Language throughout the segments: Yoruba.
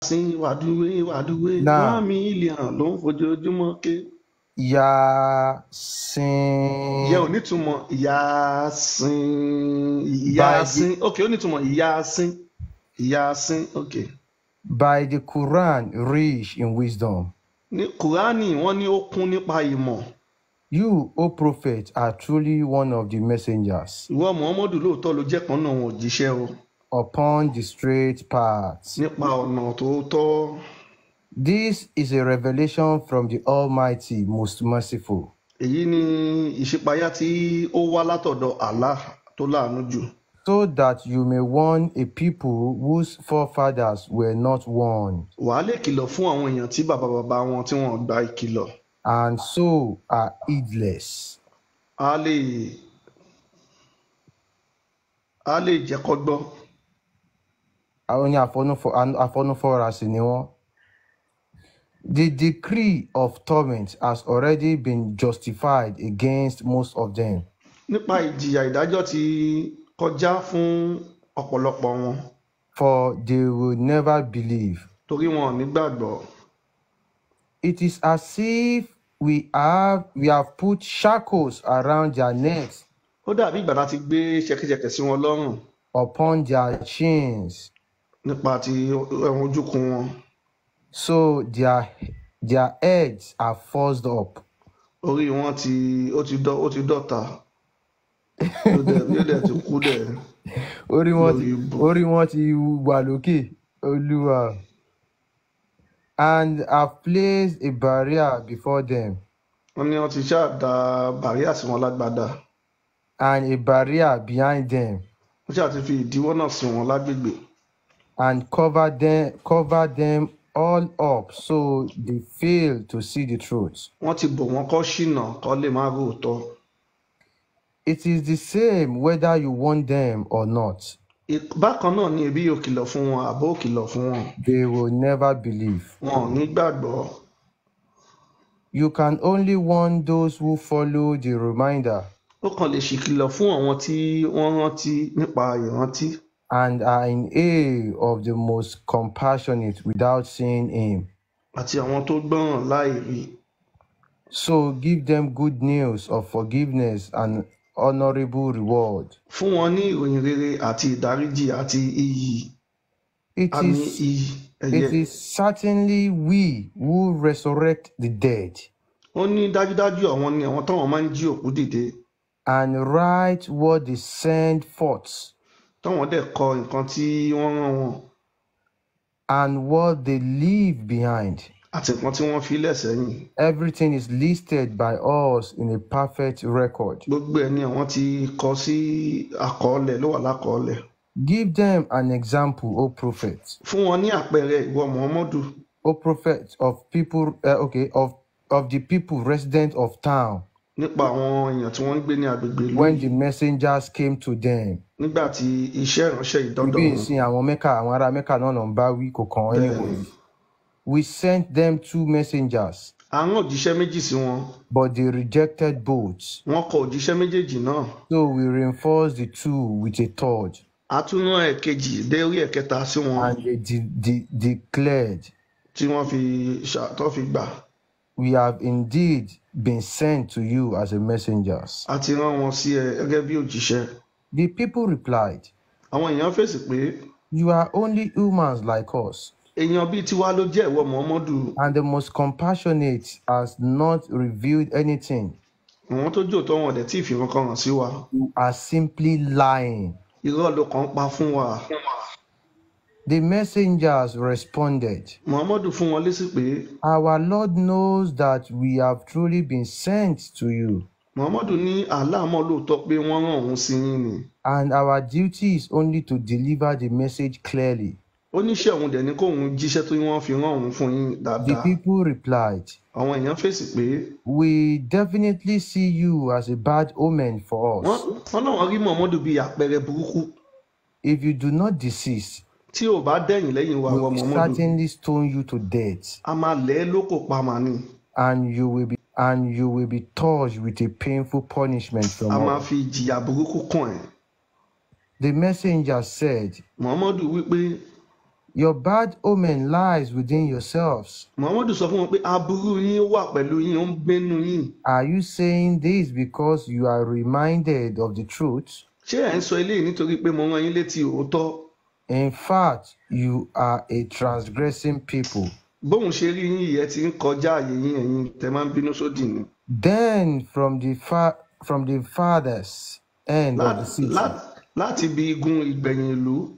sin wàdúwé 1 Now, million ló ń fojoojúmọ́ ké. Ìyẹn ò Yasin nítumọ̀ by Yasin. Okay, ó nítumọ̀ Yasin. Okay. the Quran rich in wisdom. Ní Kùránì wọ́n ní ó kún nípa ìmọ̀. You, O prophet, are truly one of the messengers Ìwọ Muhammadu lóòótọ́ ló jẹ́ kan náà wọn òjíṣẹ́ o. upon the straight path. Nípa ọ̀nà tòótọ́. This is a revelation from the Almighty, most merciful. Èyí ni ìṣípayá tí ó wá látọ̀dọ̀ Allah tó láàánú jù. So that you may warn a people whose forefathers were not warned, Wàá lè kìlọ̀ fún àwọn èèyàn tí bàbá wọn tí wọ́n gba ìkìlọ̀. and so are heedless. A lè jẹ́ kó gbọ́. Àwọn ní àfọnúfọ́ra sì ni wọ́n. The decree of torment has already been justified against most of them. Nípa ìjìyà ìdájọ́ ti kọjá fún ọ̀pọ̀lọpọ̀ wọn. For they will never believe. Torí wọn ò ní gbàgbọ́. It is as if we have put shackles around their necks, Ó dàbí ìgbà láti gbé ṣẹ̀kẹ̀ṣẹ̀kẹ̀ sí wọn lọ́rùn. upon their chins, Nípa ti ẹ̀wọ̀n ojúkun wọn. so their heads are forced up. Orí wọn ó ti dọ̀tá. Yóò dẹ̀ ti kú dẹ̀. Orí wọn ti wà lókè, Olúwa. And have placed a barrier before them, Wọ́n ní wọ́n ti ṣáà da bàríà sí wọn lágbádá. and a barrier behind them, Wọ́n ṣáà ti fi ìdíwọ́ náà sí wọn lágbègbè. and cover them all up, so they fail to see the truth. Wọ́n ti bò wọ́n kọ́ ṣìnà kọ́ lè má róòótọ́. It is the same whether you want them or not. Bákan náà ni ebi yóò kìlọ̀ fún wọn àbó kìlọ̀ fún wọn. They will never believe. Wọn ò ní gbàgbọ́. You can only warn those who follow the reminder Ó kàn lè ṣìkìlọ̀ fún àwọn tí wọ́n rántí nípa ìrántí. and are in awe of the most compassionate without seeing him. Àti àwọn tó gbọ́ràn láì rí. So give them good news of forgiveness and honorable reward. Fún wọn ní ìròyìn rere àti ìdáríjì àti iyì. It Àmì is iyì ẹ̀yẹ. certainly we who resurrect the dead Ó ní dájúdájú àwọn ni àwọn táwọn máa ń jí òkú dìde. and write what they send forth Táwọn dẹ̀ kọ nǹkan tí wọ́n rán wọn. and what they leave behind. Àti nǹkan tí wọ́n fi lẹ̀ sẹ́yìn. Everything is listed by us in a perfect record. Gbogbo ẹ̀ ni àwọn ti kọ sí àkọọ́lẹ̀ ló wà lákọọ́lẹ̀. Give them an example, O prophet. Fún wọn ní àpẹẹrẹ ìwọ Muhammadu. O prophet of people, of the people resident of town. Nípa àwọn èèyàn tí wọ́n ń gbé ní agbègbè ìlú. When the messengers came to them. Nígbà tí iṣẹ́ ìránṣẹ́ ìdọ́dọ̀ Ibi wọn. ìsìn àwọn ará Mẹ́kà náà ń bá wí kò kàn anyway. We sent them 2 messengers, A rán òjíṣẹ́ méjì sí wọn. but they rejected both. Wọ́n kọ òjíṣẹ́ méjèèjì náà. So we reinforced the 2 with a third. A tún rán ẹ̀kejì dé orí ẹ̀kẹta sí wọn. And they declared, Tí wọ́n fi gbà. we have indeed been sent to you as a messengers. A ti rán wọn sí ẹ gẹ́gẹ́ bí òjíṣẹ́. The people replied, Àwọn èèyàn fèsì pé. you are only humans like us, Èèyàn bíi tiwa ló jẹ́ ìwọ Muhammadu. and the most compassionate has not revealed anything. Àwọn tó jòótọ́ wọn dẹ̀ tí ìfihàn kan hàn sí wa. You are simply lying. Irọ́ ló kàn ń pa fún wa. The messengers responded, Muhammadu fún wọn lésì pé. our Lord knows that we have truly been sent to you, Muhammadu ní Allah mọ̀ lóòótọ́ pé wọ́n rán òun sí yín ni. and our duty is only to deliver the message clearly. Ó níṣẹ́ òun dẹ̀ ní kóun jíṣẹ́ tó wọ́n fi rán òun fún yín The dáadáa. people replied, Àwọn èèyàn fèsì pé. we definitely see you as a bad omen for us. Wọ́n náà wọ́n rí Muhammadu bíi àpẹẹrẹ burúkú. If you do not desist, Tí ò bá dẹ̀yìn lẹ́yìn wa we wọ will Muhammadu. certainly stone you to death, A máa lẹ̀ ẹ́ lóko pa màá ni. and you will be touched with a painful punishment from A máa us. fi ìjìyà burúkú kàn ẹ́. The messenger said, Muhammadu wípé. Your bad omen lies within yourselves. Muhammadu sọ fún wọn pé aburú yín wà pẹ̀lú yín, ó ń gbénu yín. Are you saying this because you are reminded of the truth? Ṣé ẹ̀ ń sọ eléyìí nítorí pé mo rán yín létí òótọ́? In fact, you are a transgressing people. Bóun ṣe rí yín yìí, ẹ ti ń kọjá àyè yín, ẹ̀yin tẹ́ máa ń bínú sódì ni. Then from the farthest end of the city, Láti ibi igun ìgbẹ̀yìn ìlú,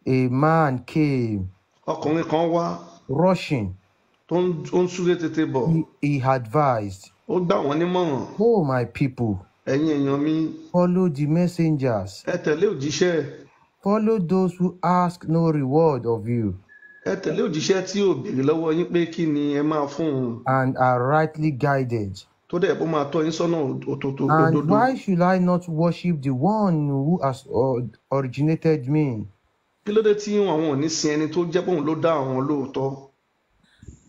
a man came ọkùnrin kan wá rushing. tó ń súré tètè bọ̀. He advised, Ó gbà wọ́n nímọ̀ràn. "Oh, my people, Ẹ̀yin èèyàn mi, follow the messengers. ẹ tẹ̀lé òjíṣẹ́. Follow those who ask no reward of you Ẹ tẹ̀lé òjíṣẹ́ tí ò béèrè lọ́wọ́ yín pé kí ni ẹ máa fún un. and are rightly guided. Tó dẹ̀ bó máa tọ́ yín sọ́nà òtòtò And òdodo. why should I not worship the one who has originated me? Kí ló dé tí àwọn ò ní sin ẹni tó jẹ́ pòun ló dá àwọn lóòótọ́?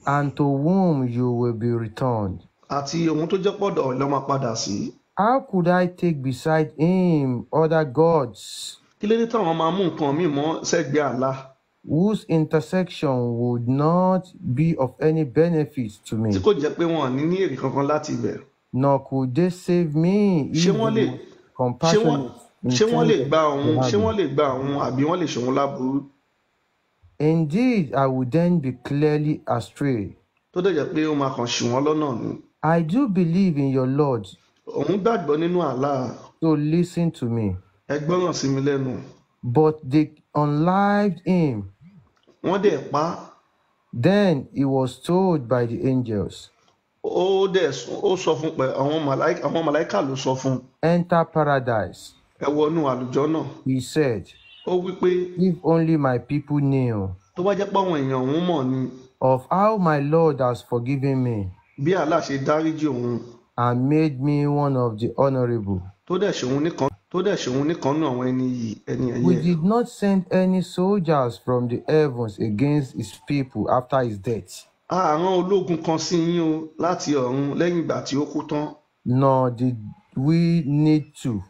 And to whom you will be returned? Àti òun tó jẹ́ pọ̀dọ̀ ló máa padà sí. How could I take beside him other gods Kí ló dé táwọn máa mú nǹkan míì mọ́ sẹ́gbẹ̀ẹ́ Allah whose intersection would not be of any benefit to me? tí kò jẹ́ pé wọn ò ní èrè kankan láti ibẹ̀? Nor could they save me Ṣé if wọ́n the lè most compassionate ṣé wọ́n lè intended gba to òun have ṣé wọ́n me. lè gba òun àbí wọ́n lè ṣòun láburú? Indeed, I would then be clearly astray. Tó dẹ̀ jẹ́ pé ó máa kàn ṣì wọ́n lọ́nà ni. I do believe in your Lord, Òun gbàgbọ́ nínú Allah. so listen to me. Ẹ gbọ́ràn sí mi lẹ́nu. But they unlived him. Wọ́n dẹ̀ pa á. Then he was told by the angels, Ó sọ fún pé àwọn màláíkà ló sọ fún. enter paradise. Ẹ wọnú àlùjọ náà. He said, Ó wí pé if only my people knew tó bá jẹ́ pé àwọn èèyàn òun mọ̀ ni of how my Lord has forgiven me bí Allah ṣe dáríjì òun and made me one of the honorable. tó dẹ̀ ṣòun nìkan nú àwọn ẹni We ẹ̀yẹ. did not send any soldiers from the heavens against his people after his death, A rán ológun kan sí yín o láti ọ̀run lẹ́yìn ìgbà tí ó kú tán. nor did we need to.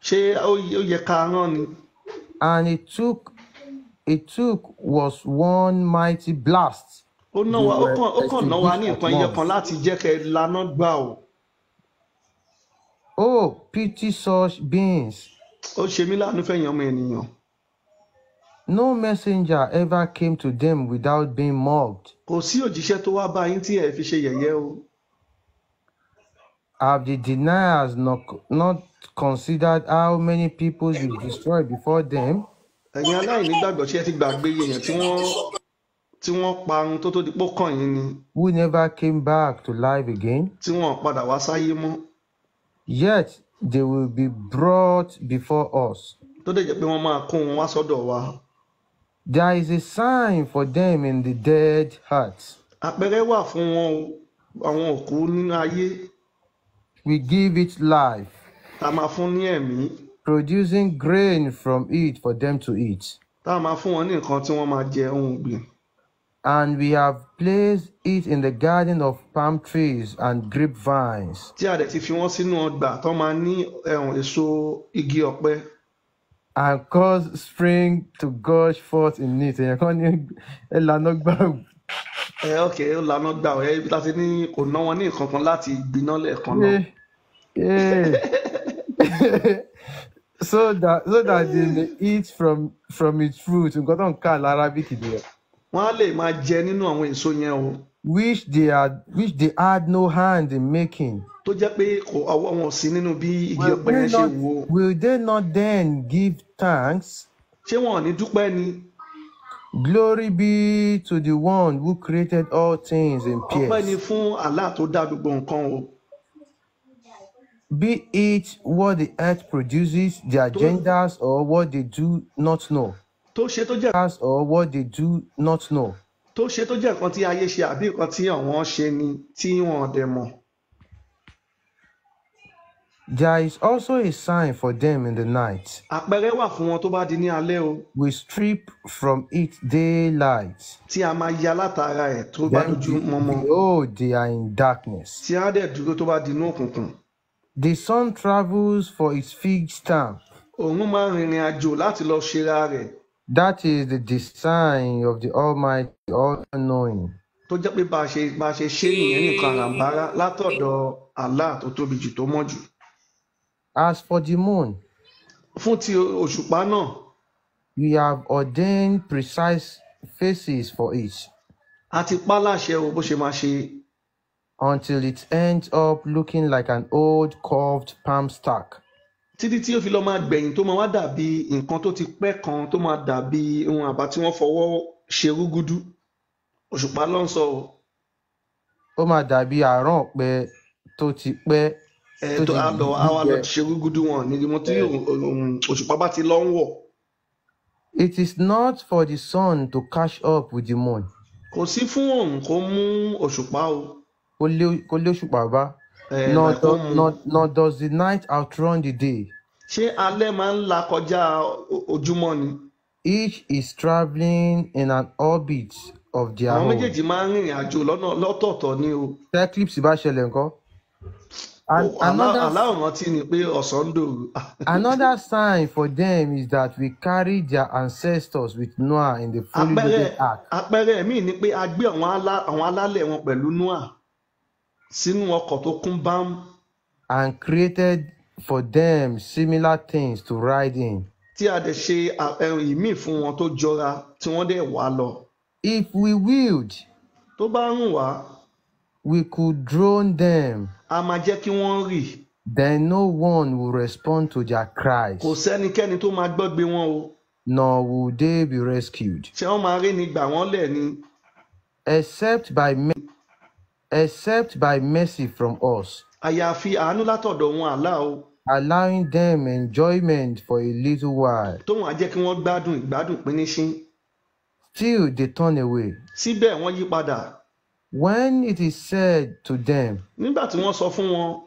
Ṣé ó yẹ ká rán ni? And it took was one mighty blast. Ó They kàn were ná wa ní extinguished nǹkan at ẹyẹ kan once. láti jẹ́ kẹ́ ẹ laná gbà o. Oh, pity such beings. Ó ṣe mí láàánú fẹ̀yìn ọmọ ènìyàn. No messenger ever came to them without being mocked. Kò sí òjíṣẹ́ tó wá bá yín tí ẹ fi ṣe yẹ̀yẹ́ o. Have the deniers not considered how many people you destroyed before them? Ẹ̀yin aláìnígbàgbọ́ ṣé ẹ ti gbàgbé èèyàn tí wọ́n parun tó di pó kàn yín ni, Who never came back to life again? tí wọ́n padà wá sáyé mọ́. Yet they will be brought before us. Tó dẹ̀ jẹ́ pé wọ́n máa kó wọn wá sọ́dọ̀ wa. There is a sign for them in the dead hearts. Àpẹẹrẹ wà fún wọn o, àwọn òkú nínú ayé. We give it life, Tá a máa fún ní ẹ̀mí. producing grain from it for them to eat. Tá a máa fún wọn ní nǹkan tí wọ́n máa jẹ ohun ọ̀gbìn. And we have placed it in the garden of palm trees and grapevines, Tí a dẹ̀ ti fi wọ́n sínú ọgbà tó máa ní èso igi ọ̀pẹ. and caused spring to gush forth in it. Èèyàn kan ní ẹlànà gbàgbọ́. Okay, ó lànà gbà ọ́ ibi láti ní kò ná wọn ní nǹkan kan láti gbiná lẹ́ẹ̀kan náà. So that they may eat from its fruit. Nǹkan tó ń kà l'Arabic nìyẹn. Wọ́n á lè máa jẹ nínú àwọn èso yẹn o. Which they had no hand in making. Tó jẹ́ pé ọwọ́ wọn ò sí nínú bí igi ọ̀pẹ yẹn ṣe wù o. Will they not then give thanks? Ṣé wọn ò ní dúpẹ́ ni? Glory be to the one who created all things in Ọpẹ́ ni pairs. fún Allah tó dá gbogbo nǹkan o. Be it what the earth produces, their agendas, or what they do not know. Tó ṣe tó jẹ́ Or what they do not know. nǹkan tí ayé ṣe àbí nǹkan tí àwọn ṣe ni tí wọn ò dẹ̀ mọ̀. There is also a sign for them in the night. Àpẹẹrẹ wà fún wọn tó bá di ní alẹ́ o. We strip from it daylight. Tí a máa ya látara ẹ̀ tó bá Then dojú mọ́mọ́. behold, they are in darkness. Tí a dẹ̀ dúró tó bá di inú òkùnkùn. The sun travels for its fig stamp. Òun máa ń rìnrìn àjò láti lọ ṣera rẹ̀. That is the design of the Almighty, all-knowing. tó jẹ́ pé bá a ṣe ṣe nìyẹn nìkan àràǹbárá látọ̀dọ̀ Allah tó tóbi jù tó mọ́ jù. As for the moon, fún ti òṣùpá náà, we have ordained precise phases for it a ti pa láṣẹ o bó ṣe máa ṣe until it ends up looking like an old curved palm stack. títí tí ó fi lọ máa gbẹ̀yìn tó máa wá dàbí nǹkan tó ti pẹ́ kan tó máa dàbí ohun àbá tí wọ́n fọwọ́ ṣe rúgúdú. òṣùpá ló ń sọ o. Ó máa dàbí àrán ọ̀pẹ tó ti pẹ́ tó tó ti á wá lọ gbígbẹ. ṣe rúgúdú wọn ní mo tí òṣùpá bá ti lọ ń wọ̀. It is not for the sun to catch up with the moon. kò sí fún òun kó mú òṣùpá o. Kó lé òṣùpá bá. Kó Nor does the night outrun the day. ṣé alẹ́ máa ń la kọjá ojúmọ́ ni. Each is traveling in an orbit of their àwọn own. méjèèjì máa ń rìnrìn àjò lọ́nà lọ́tọ̀ọ̀tọ̀ ni o. Eclipse bá ṣẹlẹ̀ ńkọ́? aláwòrán tí ni pé ọ̀sán ń dòru. Another sign for them is that we carry their ancestors with Noah in the fully loaded ark àpẹẹrẹ míì ni pé a gbé àwọn alálẹ̀ wọn pẹ̀lú Noah sínú ọkọ̀ tó kún bámú and created for them similar things to ride in. tí a dẹ̀ ṣe ìmíì fún wọn tó jọra tí wọ́n dẹ̀ wá lọ. If we willed, tó bá rùn wá we could drone them. a máa jẹ́ kí wọ́n rì. Then no one will respond to their cries, kò sẹ́nikẹ́ni tó máa gbọ́gbe wọn o. nor will they be rescued, ṣé wọ́n máa rí ni gbà wọ́n lẹ̀ ni. except by mercy from us, àyàfi àánú látọ̀dọ̀ wọn àlá o. allowing them enjoyment for a little while. tóun á jẹ́ kí wọ́n gbádùn ìgbádùn píníṣín. Still they turn away. síbẹ̀ wọ́n yí padà. When it is said to them, nígbà tí wọ́n sọ fún wọn,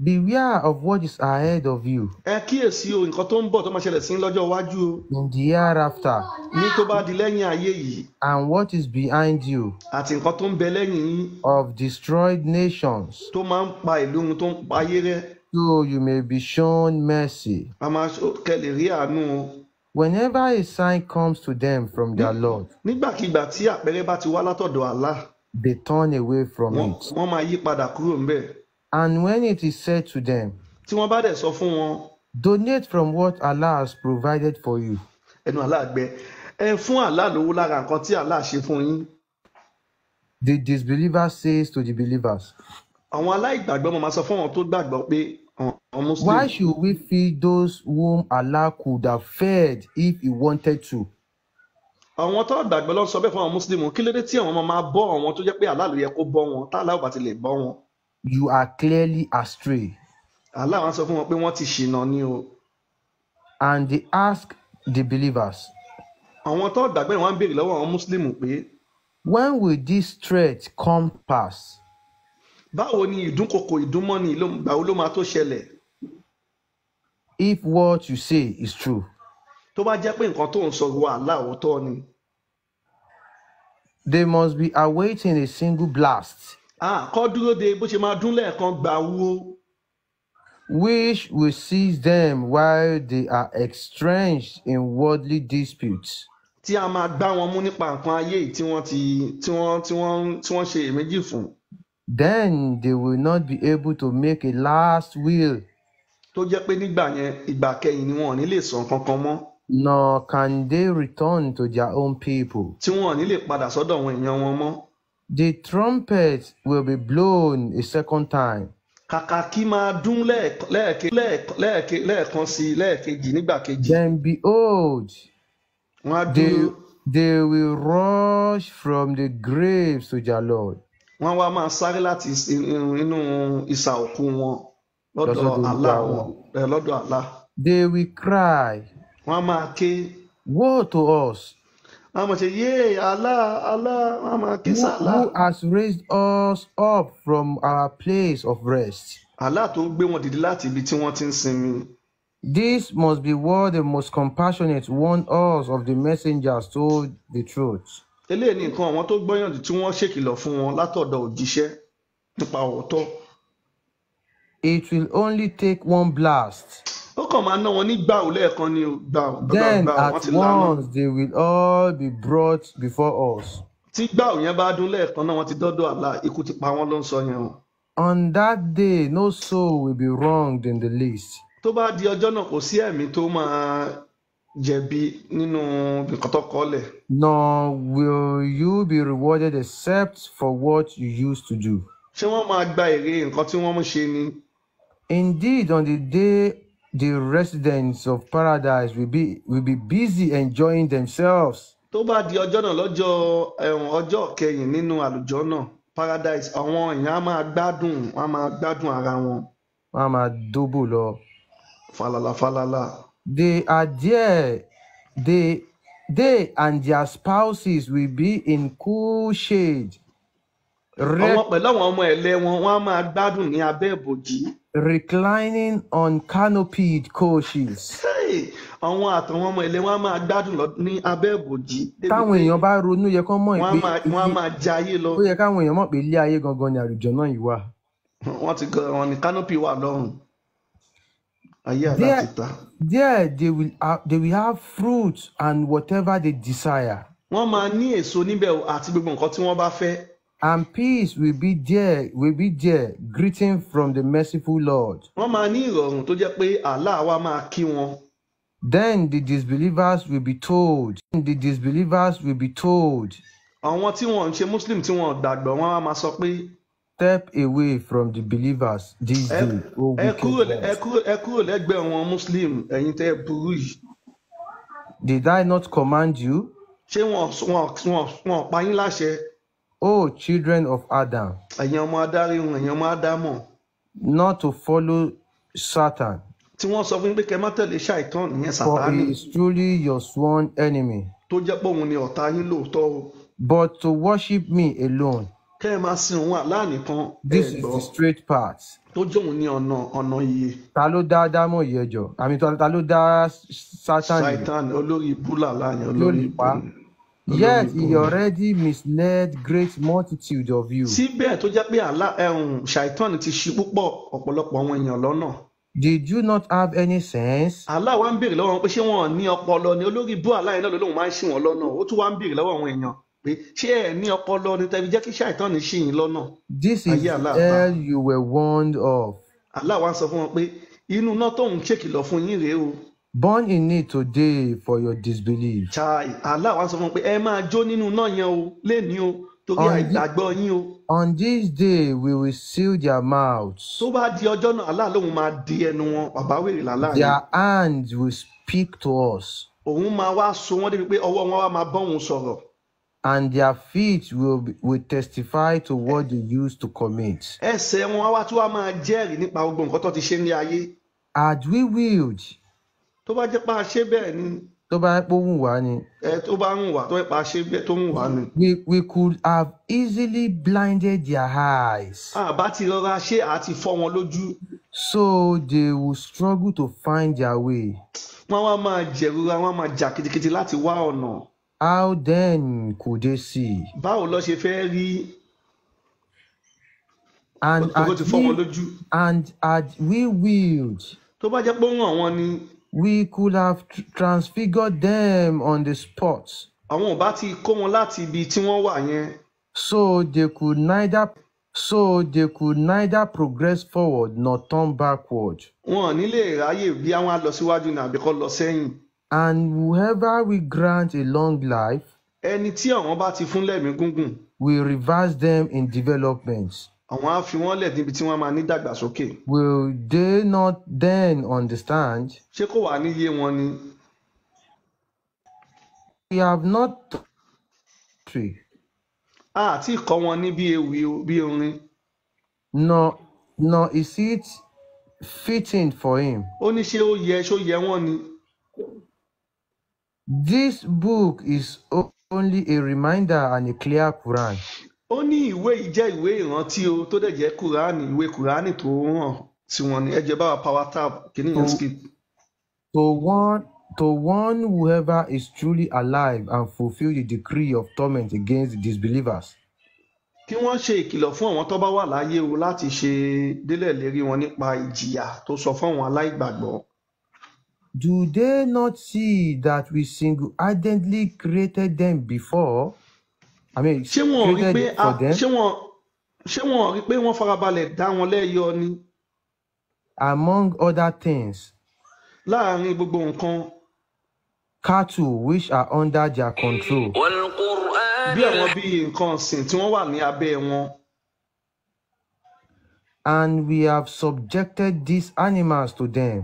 beware of what is ahead of you ẹ kíyèsí o nǹkan tó ń bọ̀ tó máa ṣẹlẹ̀ sí lọ́jọ́ iwájú o. in the hereafter, ní tó bá di lẹ́yìn ayé yìí and what is behind you àti nǹkan tó ń bẹ lẹ́yìn yín of destroyed nations, tó máa ń pa ìlú ohun tó ń pa ayé rẹ́. so you may be shown mercy. a máa kẹlẹ̀ rí àánú o. Whenever a sign comes to them from their Lord, nígbàkigbà tí àpẹẹrẹ bá ti wá látọ̀dọ̀ Allah, they turn away from it. wọ́n máa yí padà kúrò ńbẹ̀. And when it is said to them, tí wọ́n bá dẹ̀ sọ fún wọn, donate from what Allah has provided for you, ẹnu Allah gbẹ, ẹ fún Allah lówó lára nǹkan tí Allah ṣe fún yín. the disbeliever says to the believers, àwọn aláìgbàgbọ́ máa sọ fún wọn tó gbàgbọ́ pé àwọn Muslim. why should we feed those whom Allah could have fed if He wanted to? àwọn tó gbàgbọ́ ló ń sọ bẹ́ẹ̀ fún àwọn Muslim, kí ló dé tí àwọn máa bọ́ àwọn tó jẹ́ pé Allah ló yẹ kó bọ́ wọn tá Allah ò bá ti lè bọ́ wọn. You are clearly astray. Allah wá sọ fún wọn pé wọ́n ti ṣìnà ni o. And they ask the believers, àwọn tó gbàgbọ́ wọn béèrè lọ́wọ́ àwọn Muslim pé, when will this threat come pass? báwo ni ìdúnkokò ìdúnmọ́ni ìgbà wo ló máa tó ṣẹlẹ̀? If what you say is true, tó bá jẹ́ pé nǹkan tó ń sọ wọ Allah òótọ́ ni. they must be awaiting a single blast, kọ́ dúró de bó ṣe máa dún lẹ́ẹ̀kan gbà wó. which will seize them while they are entrenched in worldly disputes. tí a máa gbá wọn mú nípa nǹkan ayé yìí tí wọ́n ṣe èméjì fún. Then they will not be able to make a last will, tó jẹ́ pé nígbà yẹn ìgbà kẹyìn ni wọn ò ní lè sọ kankan mọ́. nor can they return to their own people. tí wọn ò ní lè padà sọ́dọ̀ àwọn èèyàn wọn mọ́. The trumpet will be blown a second time. kàkà kí máa dún lẹ́ẹ̀kan sí lẹ́ẹ̀kejì nígbà kejì. Then behold, wọ́n á dúró. they will rush from the graves to their Lord. wọ́n wá máa sáré láti inú ìsà òkú wọn lọ́dọ̀ Allah wọn lọ́dọ̀ Allah. They will cry, wọ́n á máa ké. woe to us! wọ́n á máa ṣe yé Allah Allah, wọ́n á máa ké sálà. Who has raised us up from our place of rest? Allah tó gbé wọn dìde láti ibi tí wọ́n ti ń sinmi. This must be what the most compassionate warned us of the messengers told the truth. eléyìí ni nǹkan àwọn tó gbọ́yànjú tí wọ́n ṣèkìlọ̀ fún wọn látọ̀dọ̀ òjíṣẹ́ nípa òótọ́. It will only take one blast. ó kàn máa ná wọn ní gbàù lẹ́ẹ̀kan ni o, gbàù Then wọ́n at ti lànà. once they will all be brought before us. Tí gbàù yẹn bá dún lẹ́ẹ̀kan náà wọ́n ti dọ́dọ̀ Allah, ikú ti pa wọ́n ló ń sọ yẹn o. On that day, no soul will be wronged in the least. Tó bá di ọjọ́ náà kò sí ẹ̀mí tó máa jẹ̀bi nínú nǹkan tó kọ́lẹ̀. Nor will you be rewarded except for what you used to do. Ṣé wọ́n máa gba èrè nǹkan tí wọ́n ń ṣe ni? Indeed, on the day the residents of paradise will be busy enjoying themselves. Tó bá di ọjọ́ náà ọjọ́ kẹyìn nínú àlùjọ náà paradise, àwọn èèyàn á máa gbádùn ara wọn. Wọ́n á máa dóbò lọ. Falala. They are there. They and their spouses will be in cool shade. Àwọn pẹ̀lú àwọn ọmọ ẹ̀lẹ́ wọn, wọ́n á máa gbádùn ní abẹ́ ìbòjì. Reclining on canopied coaches. Àwọn àtàwọn ọmọ ẹ̀lẹ́ wọn á máa gbádùn ní abẹ́ ìbòjì. Táwọn èèyàn bá ronú yẹ kán mọ̀ pé wọ́n á máa jayé lọ. ó yẹ káwọn èèyàn mọ̀ pé ilé ayé gangan ni àlùjọ náà yìí wà. Wọ́n ní canopy wà lọ́rùn. Ayé àlá ti ta. There they will have fruit and whatever they desire. Wọ́n máa ní èso níbẹ̀ àti gbogbo nǹkan tí wọ́n bá fẹ́. And peace will be there, greeting from the merciful Lord. Wọ́n máa ní ìrọ̀rùn tó jẹ́ pé Allah wa máa kí wọn. Then the disbelievers will be told. Àwọn tí wọ́n ń ṣe Muslim tí wọ́n gbàgbọ́ wọ́n á máa sọ pé. Step away from the believers this day. Ẹ kúrò lẹ́gbẹ̀ẹ́ wọn Muslim, ẹ̀yin tẹ́ burú yìí. Did I not command you? Ṣé wọ́n pa yín láṣẹ? O children of Adam. Ẹ̀yin ọmọ adarí wọn, ẹ̀yin ọmọ Ádámọ̀. Not to follow Satan. Tí wọ́n sọ fún yín pé kẹ́ má tẹ̀lé Ṣàìtán ìyẹn Sátánì. For he is truly your sworn enemy. Tó jẹ́ pé òun ni ọ̀tá yín lóòótọ́ o. But to worship me alone. Kẹ́ ẹ máa sin òun Allah nìkan. This is the straight path. Tó jẹ́ òun ní ọ̀nà iye. Ta ló dá Ádámọ̀ yìí ẹjọ́? Àmì ta ló dá Sátánì? Ṣàìtánì olórí ibú làlá yẹn, olórí ibú. Yet he already misled great multitude of you. Síbẹ̀ tó jẹ́ pé Ṣàìtánì ti ṣì púpọ̀ ọ̀pọ̀lọpọ̀ àwọn èèyàn lọ́nà. Did you not have any sense? Allah wa ń béèrè lọ́wọ́ wọn pé ṣé wọn ní ọpọlọ ni? Olórí ibú Allah yẹn náà lóun máa ń ṣì wọ́n lọ́nà. Ó tún wá ń béèrè lọ́wọ́ àwọn èèyàn pé ṣé ẹ ní ọpọlọ ni tẹ́bi jẹ́ kí Ṣàìtánì ṣì yín lọ́nà. This is hell you were warned of. Allah wa ń sọ fún wọn pé inú náà tóun ṣèkìlọ̀ fún yín rèé o. Born in it today for your disbelief. Chai, Allah wa sọ fún wọn pé ẹ máa jó nínú náà yẹn o, lénìí o, torí àìgbàgbọ́ yín o. On this day we will seal their mouths. Tó bá di ọjọ́ náà, Allah lóun máa di ẹnu wọn, bàbá wèrè làlá yẹn. Their hands will speak to us. Òun máa wá so wọ́n débi pé ọwọ́ wọn wá máa bọ́ òun sọ̀rọ̀. And their feet will testify to what they used to commit. Ẹsẹ̀ wọn wá tí wàá máa jẹ́rìí nípa gbogbo nǹkan tó ti ṣe ní ayé. Had we willed. Tó bá jẹ́ pa ṣe bẹ́ẹ̀ ni. Tó bá pọ̀ wù wá ni. Tó bá ń wà tó pa ṣe bẹ́ẹ̀ tó ń wà ni. We could have easily blinded their eyes. Àbá ti rọra ṣe àti fọ́ wọn lójú. So they will struggle to find their way. Wọ́n wá máa jẹ̀rora, wọ́n máa jà kitikiti láti wá ọ̀nà. How then could they see? Báwo ló ṣe fẹ́ rí? And had we willed. Tó bá jẹ́ pé ó ràn wọ́n ni. We could have transfigured them on the spot. Àwọn ò bá ti kó wọn láti ibi tí wọ́n wà yẹn. So they could neither progress forward nor turn backward. Wọn ò ní lè ráyè bí àwọn á lọ síwájú ní àbí kó lọ sẹ́yìn. And whoever we grant a long life. Ẹni tí àwọn bá ti fún lẹ́mìí gúngùn. Will reverse them in development. Àwọn á fi wọ́n lẹ̀ níbi tí wọ́n máa ní dàgbàsókè. Will they not then understand? Ṣé kò wá níyé wọn ni? We have not. Àti kọ́ wọn ní bí ewì bí orin. Nor is it fitting for him. Ó ní ṣó yẹ wọ́n ni. This book is only a reminder and a clear Quran. Ó ní ìwé yìí jẹ́ ìwé ìrántí o tó dẹ̀ jẹ́ Kùránì, ìwé Kùránì tó hàn sí wọn ni. Ẹ jẹ́ bá wa power tab kìíní yẹn skip. To warn whoever is truly alive and fulfill the decree of torment against the disbelievers. Kí wọ́n ṣe ìkìlọ̀ fún àwọn tó bá wà láyé o láti ṣe délẹ̀ lérí wọn nípa ìjìyà tó sọ fún àwọn aláìgbàgbọ́. Do they not see that we single-handedly created them before? I mean, ṣé wọn ò rí pé created for them ṣé wọn ò rí pé wọ́n farabalẹ̀ dá wọn lẹ́yọ ni among other things, láàrin gbogbo nǹkan cattle which are under their control, bí àwọn bíi nǹkan ọ̀sìn tí wọ́n wà ní abẹ́ wọn. and we have subjected these animals to them,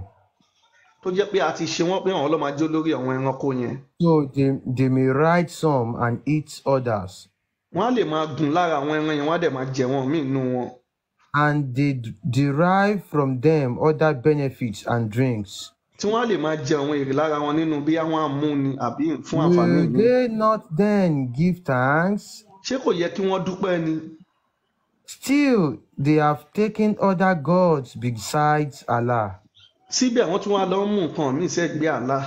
tó jẹ́ pé a ti ṣe wọ́n pé àwọn ló máa jẹ́ olórí àwọn ẹranko yẹn. so they may ride some and eat others, wọ́n á lè máa gùn lára àwọn ẹran yẹn, wọ́n á dẹ̀ máa jẹ wọn míì nínú wọn. and they derive from them other benefits and drinks. tí wọ́n á lè máa jẹ àwọn èrè lára wọn nínú bí àwọn amúni àbí fún àǹfààní Will mi. they not then give thanks? ṣé kò yẹ kí wọ́n dúpẹ́ ni? Still, they have taken other gods besides Allah, síbẹ̀ wọ́n tún wá lọ mú nǹkan míì sẹ́gbẹ́ àlá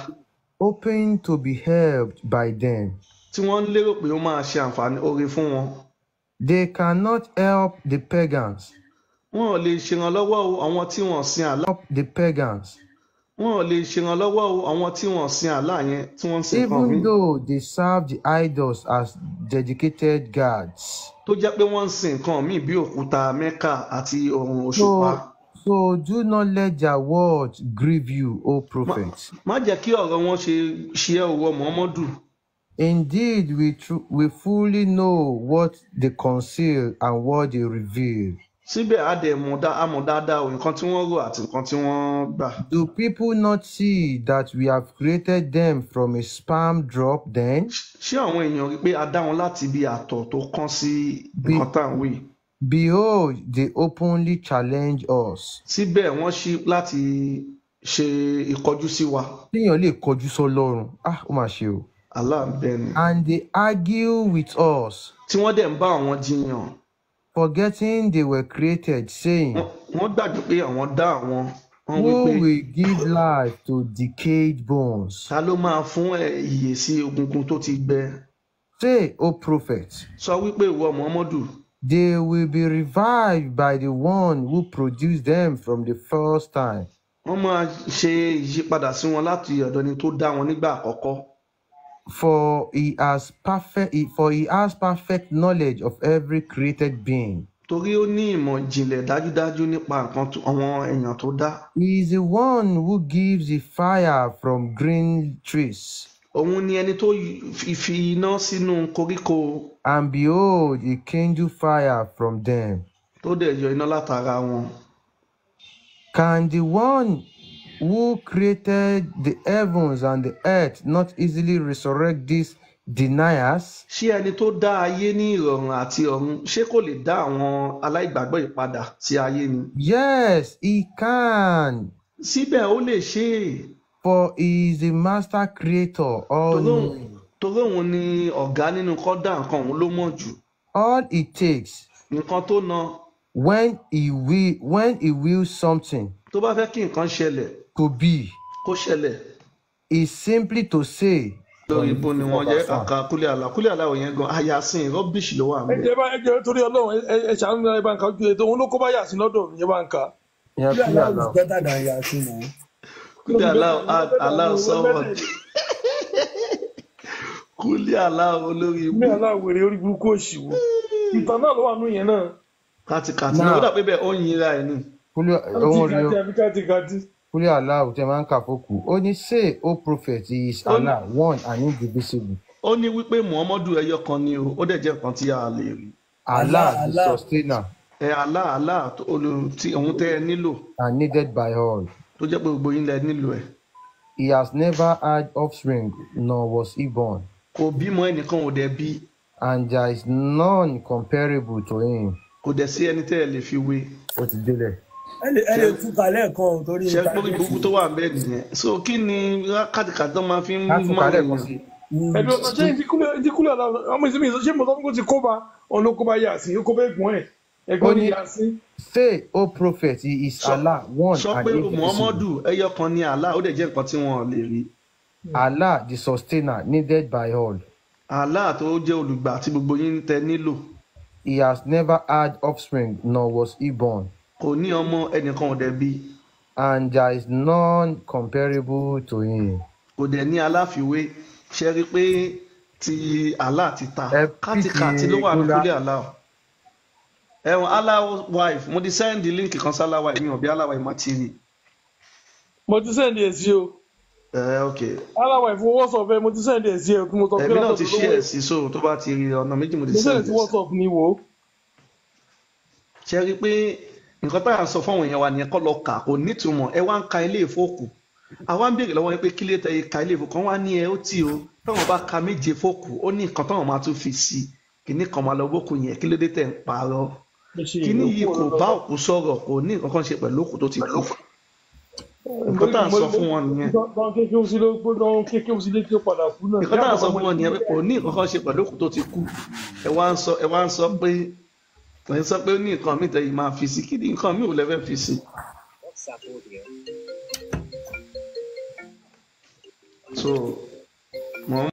hoping to be helped by them. tí wọ́n ń lérò pé ó máa ṣe àǹfààní oore fún wọn. They cannot help the pagans. wọn ò lè ṣèrànlọ́wọ́ o àwọn tí wọ́n sin àlá. Help the pagans. wọn ò lè ṣèrànlọ́wọ́ o àwọn tí wọ́n sin àlá yẹn tí wọ́n ń sin nǹkan míì. Even though they serve the idols as dedicated gods. tó jẹ́ pé wọ́n ń sin nǹkan míì bí òkúta mẹ́kà àti òrùn òṣùpá. So do not let their words grieve you, O prophet. má jẹ́ kí ọ̀rọ̀ wọn ṣe ẹ́ òwò Muhammadu. Indeed, we fully know what they conceal and what they reveal. síbẹ̀ á dẹ̀ mọ̀ dáadáa o nǹkan tí wọ́n rò àti nǹkan tí wọ́n gbà. Do people not see that we have created them from a sperm drop then? ṣé àwọn èèyàn rí pé a dá wọn láti ibi àtọ̀ tó kán sí nǹkan tá à ń wí? Behold, they openly challenge us. síbẹ̀ wọ́n ṣí láti ṣe ìkọjú sí wa. Téèyàn lè kọjú sọ́lọ́run, ó mà ṣe o. Allah bẹ́ẹ̀ ni. And they argue with us, tí wọ́n dẹ̀ ń bá àwọn jiyàn. forgetting they were created, saying, wọ́n gbàgbé pé àwọn dá àwọn. wọ́n wí who pé will give life to decayed bones? ta ló máa fún ìyè sí egungun tó ti gbẹ? Say, O prophet, sọ wípé ìwọ Muhammadu. they will be revived by the one who produced them from the first time. wọ́n máa ṣe ìyípadà sí wọn láti ọ̀dọ̀ ẹni tó dá wọn nígbà àkọ́kọ́. For he has perfect knowledge of every created being. torí ó ní ìmọ̀ ìjìnlẹ̀ dájúdájú nípa nǹkan àwọn èèyàn tó dá. He is the one who gives the fire from green trees. òun ni ẹni tó fi iná sínú koríko. And behold, he kindled fire from them. tó dẹ̀ yọ iná látara wọn. Can the one who created the heavens and the earth not easily resurrect these deniers? ṣé ẹni tó dá ayé ní ìrọ̀rùn àti ọ̀run ṣé kò lè dá àwọn aláìgbàgbọ́ ìpadà sí ayé ni? Yes, he can. síbẹ̀ ó lè ṣe é. For he is the master creator, all knowing. torí òun ni ọ̀gá nínú kọ́dà nǹkan òun ló mọ̀ jù. All it takes nǹkan tó na. when he wills something tó bá fẹ́ kí nǹkan ṣẹlẹ̀. to be, kó ṣẹlẹ̀. is simply to say. lórí ibo ni wọ́n jẹ́ kàkà kúlẹ̀ aláwọ̀ yẹn gan ayasin rọ́bìṣì ló wà ń bẹ̀. ẹjẹ torí Ọlọ́run ẹ ṣàánú ẹ bá ń ka ojú ètò òun ló kó bá Yasin lọ́dọ̀ mi ẹ bá ń ka. Kúlẹ̀ aláwọ̀ is better than Yasin now. kúlẹ̀ aláwọ̀ sọ́wọ́ kúlẹ̀ aláwọ̀ olórí ibu. kúlẹ̀ aláwọ̀ èrè orí burúkú òṣìwò ìtàn náà ló wà nù yẹn náà. kàtìkàtì náà ó dà pé bẹ́ẹ̀ ó yin ra ẹ̀ ni. Kúlẹ̀ Allah tẹ máa ń kà fókù. Ó ní say, O prophet, he is Allah, one and indivisible. ó ní wípé Muhammadu ẹyọ kan ni o ó dẹ̀ jẹ́ nǹkan tí a lè rí. Allah, the sustainer. Allah tí òun tẹ́ ẹ nílò. And needed by all. tó jẹ́ pé gbogbo yín lẹ nílò ẹ̀. He has never had offspring, nor was he born. kò bímọ ẹnìkan ò dẹ̀ bí. And there is none comparable to him. kò dẹ̀ sí ẹni tẹ́ ẹ lè fi wé. Ó ti délẹ̀. ẹ lè túkà lẹ́ẹ̀kan torí. ṣe pé gbogbo tó wà bẹ́ẹ̀ nìyẹn. so kí ni kàtìkàtì tó máa fi ń Túkà lẹ́ẹ̀kan sí. ẹ̀dùn ọ̀nà ṣé ìdíkúlẹ̀ ọmọ ìsinmi ṣé mo sọ fún kó ti kó bá ọ̀nà kó bá Yasin ó kó bá ẹ̀gbọ́n ẹ̀ ẹ̀gbọ́n ní Yasin. Say, O prophet, he is Allah, one sọ and pé indivisible. Muhammadu ẹyọ kan ni Allah ó dẹ̀ jẹ́ nǹkan tí wọ́n lè rí. Allah, the sustainer, needed by all. Allah tó jẹ́ olùgbà tí gbogbo yín tẹ nílò. He has never had offspring, nor was he born. kò ní ọmọ ẹnìkan ò dẹ̀ bí. and there is none comparable to him. kò dẹ̀ ní aláfiwé ṣe rí i pé ti Allah ti ta Ẹ kátikàti ló píkì wà ní Kúnlá. kúlẹ̀ Allah ẹ̀wọ̀n Allah wife mo ti sẹ́ndì líǹkì kan sí Allah wife mi ò bí Allah wife má ti rí mo ti sẹ́ndì ẹ̀ sí o ok aláwọ̀ ìfún WhatsApp ẹ mo ti sẹ́ndì ẹ̀ sí ẹ kí mo sọ pé ẹ̀mí náà látọ̀ ti tó ṣí lówó ẹ̀ sí so tó bá ti rí ọ̀nà méjì mo ti mo sẹ́ndì sẹ́ndì sí ẹ̀ sí WhatsApp ni wò ó ṣe rí i pé nǹkan tá à ń sọ fún àwọn èèyàn wa nìyẹn kọ́ lọ kà kò nítumọ̀ ẹ wá ń ka ilé ìfọ́kù àwa ń béèrè lọ́wọ́ yẹn pé kí lè tẹ ka ilé ìfọ́kù kan wá ní ẹ ó tì o táwọn bá ka méje fọ́kù ó ní nǹkan táwọn máa tún fi sí i kìíní kan máa lọ bókù yẹn kí ló dé tẹ̀ ń parọ́ kìíní yìí kò bá òkú sọ̀rọ̀ kò ní nǹkan kan ṣe pẹ̀lú òkú tó ti kú nǹkan tá à ń sọ fún wọn nìyẹn dán kékeré ó sí ló dán kékeré ó sí lé tí ó padà kú náà nǹkan tá à ń sọ fún wọn nìyẹn pé kò ní nǹkan kan ṣe pẹ̀lú òkú tó ti kú ẹ wá ń sọ pé kò ní sọ pé ó ní nǹkan míì tẹ́yìn máa fi sí kí ni nǹkan míì ò lẹ́fẹ̀ẹ́ fi sí. so mo